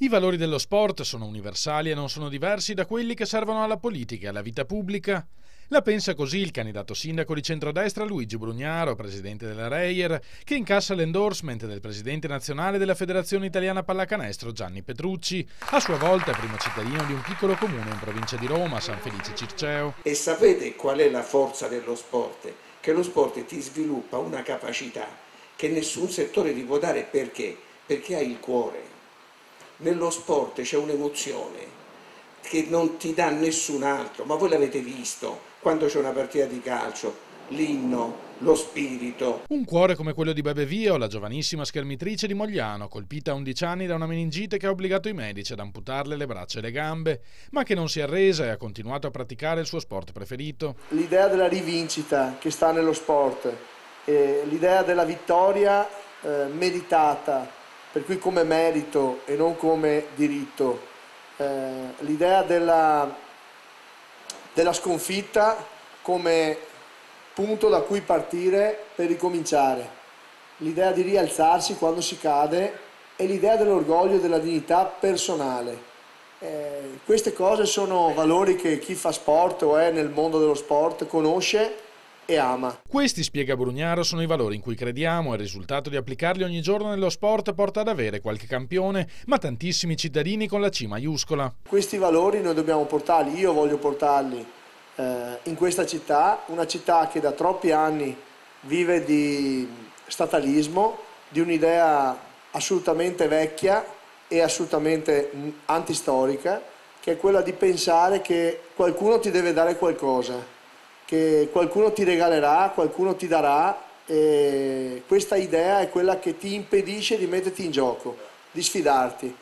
I valori dello sport sono universali e non sono diversi da quelli che servono alla politica e alla vita pubblica. La pensa così il candidato sindaco di centrodestra Luigi Brugnaro, presidente della Reyer, che incassa l'endorsement del presidente nazionale della Federazione Italiana Pallacanestro Gianni Petrucci, a sua volta primo cittadino di un piccolo comune in provincia di Roma, San Felice Circeo. E sapete qual è la forza dello sport? Che lo sport ti sviluppa una capacità che nessun settore ti può dare. Perché? Perché hai il cuore. Nello sport c'è un'emozione che non ti dà nessun altro, ma voi l'avete visto quando c'è una partita di calcio, l'inno, lo spirito. Un cuore come quello di Bebe Vio, la giovanissima schermitrice di Mogliano, colpita a 11 anni da una meningite che ha obbligato i medici ad amputarle le braccia e le gambe, ma che non si è arresa e ha continuato a praticare il suo sport preferito. L'idea della rivincita che sta nello sport, l'idea della vittoria meritata, per cui come merito e non come diritto, l'idea della sconfitta come punto da cui partire per ricominciare, l'idea di rialzarsi quando si cade e l'idea dell'orgoglio e della dignità personale. Queste cose sono valori che chi fa sport o è nel mondo dello sport conosce e ama. Questi, spiega Brugnaro, sono i valori in cui crediamo e il risultato di applicarli ogni giorno nello sport porta ad avere qualche campione, ma tantissimi cittadini con la C maiuscola. Questi valori noi dobbiamo portarli, io voglio portarli in questa città, una città che da troppi anni vive di statalismo, di un'idea assolutamente vecchia e assolutamente antistorica, che è quella di pensare che qualcuno ti deve dare qualcosa, che qualcuno ti regalerà, qualcuno ti darà, e questa idea è quella che ti impedisce di metterti in gioco, di sfidarti.